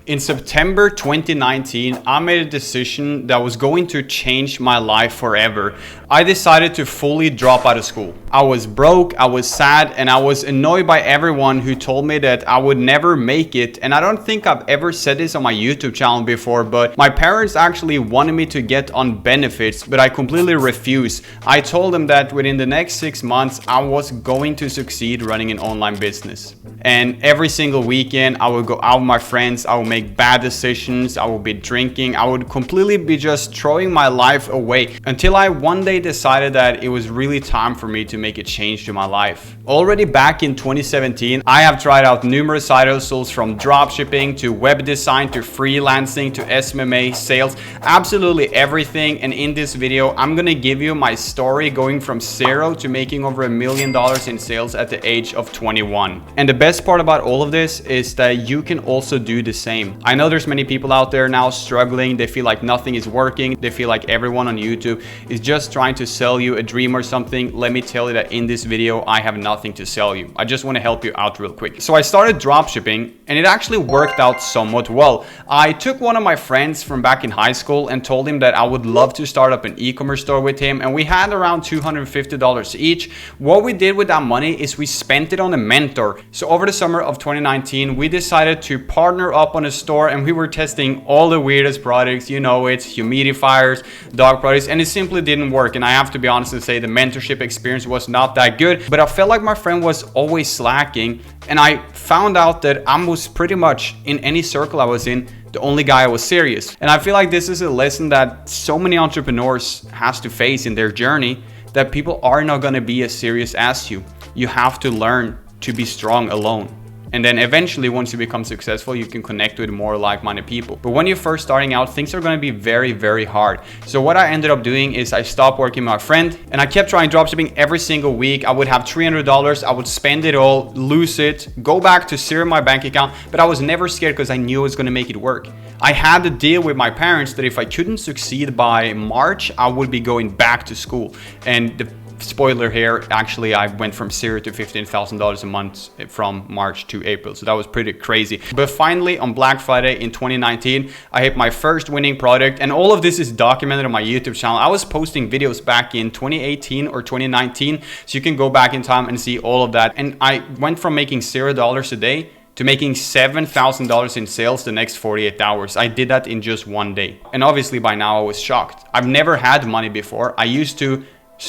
In September 2019, I made a decision that was going to change my life forever. I decided to fully drop out of school. I was broke, I was sad, and I was annoyed by everyone who told me that I would never make it. And I don't think I've ever said this on my YouTube channel before, but my parents actually wanted me to get on benefits, but I completely refused. I told them that within the next 6 months, I was going to succeed running an online business. And every single weekend, I would go out with my friends, I would make bad decisions, I would be drinking, I would completely be just throwing my life away until I one day decided that it was really time for me to make a change to my life. Already back in 2017, I have tried out numerous side hustles from dropshipping to web design to freelancing to SMMA, sales, absolutely everything. And in this video, I'm gonna give you my story going from zero to making over $1 million in sales at the age of 21. And the best part about all of this is that you can also do the same. I know there's many people out there now struggling. They feel like nothing is working. They feel like everyone on YouTube is just trying to sell you a dream or something. Let me tell you that in this video, I have nothing to sell you. I just want to help you out real quick. So I started dropshipping and it actually worked out somewhat well. I took one of my friends from back in high school and told him that I would love to start up an e-commerce store with him, and we had around $250 each. What we did with that money is we spent it on a mentor. So over the summer of 2019, we decided to partner up on a store and we were testing all the weirdest products, you know, it's humidifiers, dog products, and it simply didn't work. And I have to be honest and say the mentorship experience was not that good, but I felt like my friend was always slacking. And I found out that I was pretty much in any circle I was in, the only guy I was serious. And I feel like this is a lesson that so many entrepreneurs has to face in their journey, that people are not going to be as serious as you. You have to learn to be strong alone. And then eventually, once you become successful, you can connect with more like-minded people. But when you're first starting out, things are going to be very, very hard. So what I ended up doing is I stopped working with my friend and I kept trying dropshipping every single week. I would have $300. I would spend it all, lose it, go back to zero in my bank account. But I was never scared because I knew I was going to make it work. I had the deal with my parents that if I couldn't succeed by March, I would be going back to school. And the spoiler here, actually I went from $0 to $15,000 a month from March to April, so that was pretty crazy. But finally on Black Friday in 2019, I hit my first winning product, and all of this is documented on my YouTube channel. I was posting videos back in 2018 or 2019, so you can go back in time and see all of that. And I went from making $0 a day to making $7,000 in sales the next 48 hours. I did that in just one day. And obviously by now I was shocked. I've never had money before. I used to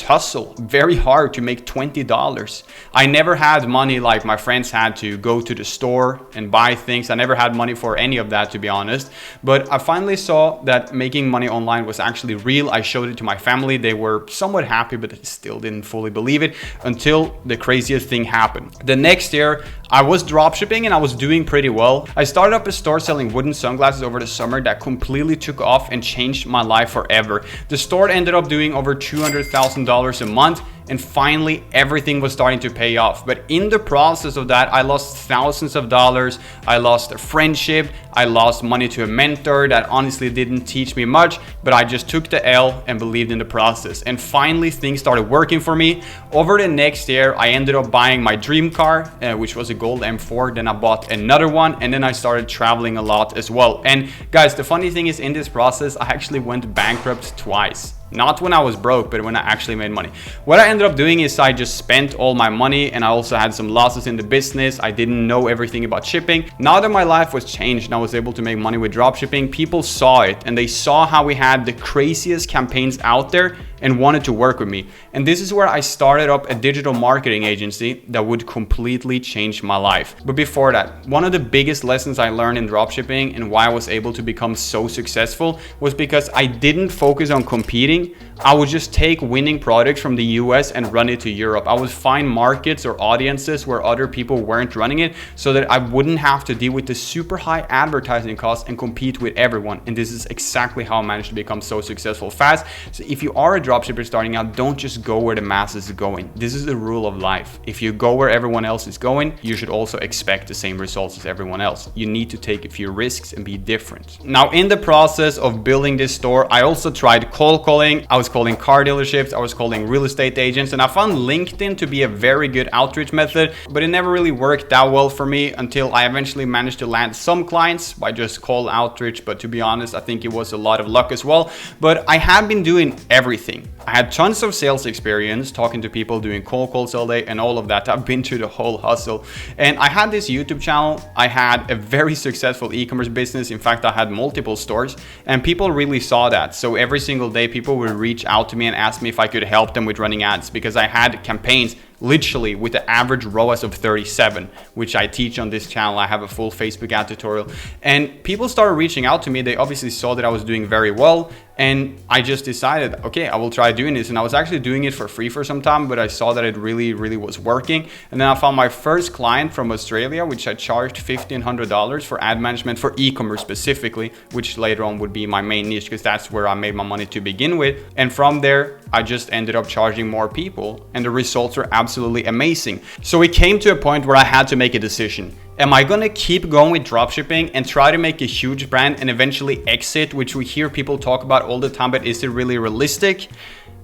hustle very hard to make $20. I never had money like my friends had to go to the store and buy things. I never had money for any of that, to be honest. But I finally saw that making money online was actually real. I showed it to my family. They were somewhat happy, but they still didn't fully believe it until the craziest thing happened. The next year, I was dropshipping and I was doing pretty well. I started up a store selling wooden sunglasses over the summer that completely took off and changed my life forever. The store ended up doing over $200,000 a month, and finally everything was starting to pay off. But in the process of that, I lost thousands of dollars. I lost a friendship. I lost money to a mentor that honestly didn't teach me much, but I just took the L and believed in the process. And finally things started working for me. Over the next year, I ended up buying my dream car, which was a gold M4. Then I bought another one, and then I started traveling a lot as well. And guys, the funny thing is, in this process, I actually went bankrupt twice. Not when I was broke, but when I actually made money. What I ended up doing is I just spent all my money, and I also had some losses in the business. I didn't know everything about shipping. Now that my life was changed and I was able to make money with dropshipping, people saw it and they saw how we had the craziest campaigns out there and wanted to work with me. And this is where I started up a digital marketing agency that would completely change my life. But before that, one of the biggest lessons I learned in dropshipping and why I was able to become so successful was because I didn't focus on competing. I would just take winning products from the US and run it to Europe. I would find markets or audiences where other people weren't running it, so that I wouldn't have to deal with the super high advertising costs and compete with everyone. And this is exactly how I managed to become so successful fast. So if you are a dropshipper starting out, don't just go where the masses are going. This is the rule of life. If you go where everyone else is going, you should also expect the same results as everyone else. You need to take a few risks and be different. Now, in the process of building this store, I also tried cold calling. I was calling car dealerships. I was calling real estate agents. agents, and I found LinkedIn to be a very good outreach method, but it never really worked that well for me until I eventually managed to land some clients by just cold outreach. But to be honest, I think it was a lot of luck as well. But I had been doing everything. I had tons of sales experience, talking to people, doing cold calls all day and all of that. I've been through the whole hustle. And I had this YouTube channel. I had a very successful e-commerce business. In fact, I had multiple stores, and people really saw that. So every single day, people would reach out to me and ask me if I could help them with running ads, because I had campaigns literally with the average ROAS of 37, which I teach on this channel. I have a full Facebook ad tutorial, and people started reaching out to me. They obviously saw that I was doing very well, and I just decided, okay, I will try doing this. And I was actually doing it for free for some time, but I saw that it really was working. And then I found my first client from Australia, which I charged $1,500 for ad management for e-commerce specifically, which later on would be my main niche, because that's where I made my money to begin with. And from there, I just ended up charging more people, and the results were absolutely amazing. So it came to a point where I had to make a decision. Am I gonna keep going with dropshipping and try to make a huge brand and eventually exit, which we hear people talk about all the time, but is it really realistic?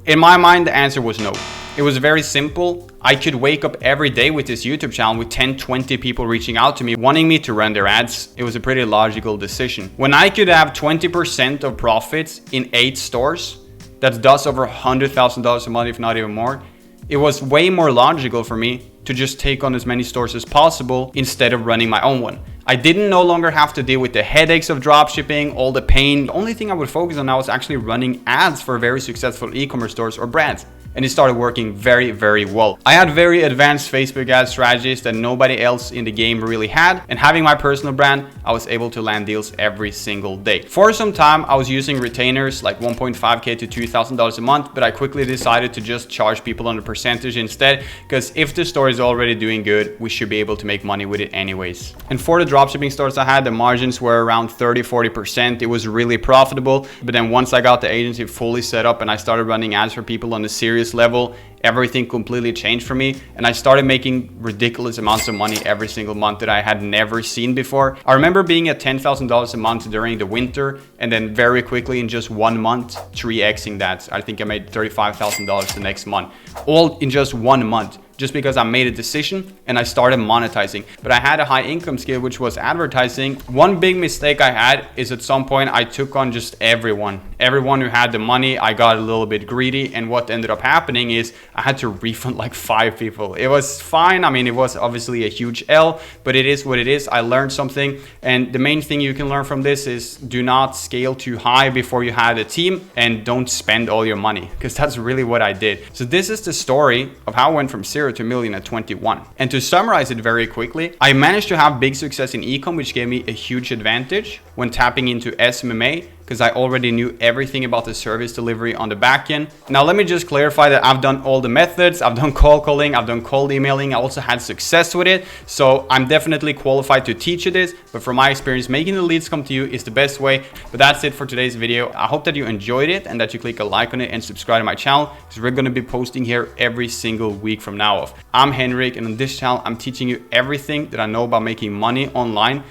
In my mind, the answer was no. It was very simple. I could wake up every day with this YouTube channel with 10, 20 people reaching out to me, wanting me to run their ads. It was a pretty logical decision. When I could have 20% of profits in 8 stores, that does over $100,000 a month, if not even more, it was way more logical for me to just take on as many stores as possible instead of running my own one. I didn't no longer have to deal with the headaches of dropshipping, all the pain. The only thing I would focus on now was actually running ads for very successful e-commerce stores or brands. And it started working very well. I had very advanced Facebook ad strategies that nobody else in the game really had. And having my personal brand, I was able to land deals every single day. For some time, I was using retainers like $1.5K to $2,000 a month, but I quickly decided to just charge people on a percentage instead, because if the store is already doing good, we should be able to make money with it anyways. And for the dropshipping stores I had, the margins were around 30-40%. It was really profitable. But then once I got the agency fully set up and I started running ads for people on a serious level, everything completely changed for me, and I started making ridiculous amounts of money every single month that I had never seen before. I remember being at $10,000 a month during the winter, and then very quickly in just 1 month 3xing that. I think I made $35,000 the next month, all in just 1 month, just because I made a decision and I started monetizing. But I had a high income skill, which was advertising. One big mistake I had is at some point I took on just everyone who had the money. I got a little bit greedy, and what ended up happening is I had to refund like 5 people. It was fine. I mean, it was obviously a huge L, but it is what it is. I learned something, and the main thing you can learn from this is do not scale too high before you had a team, and don't spend all your money, because that's really what I did. So this is the story of how I went from 0 to a million at 21. And to summarize it very quickly, I managed to have big success in ecom, which gave me a huge advantage when tapping into SMMA, because I already knew everything about the service delivery on the back end. Now let me just clarify that I've done all the methods. I've done cold calling, I've done cold emailing. I also had success with it. So I'm definitely qualified to teach you this, but from my experience, making the leads come to you is the best way. But that's it for today's video. I hope that you enjoyed it and that you click a like on it and subscribe to my channel, because we're gonna be posting here every single week from now on. I'm Henrik, and on this channel, I'm teaching you everything that I know about making money online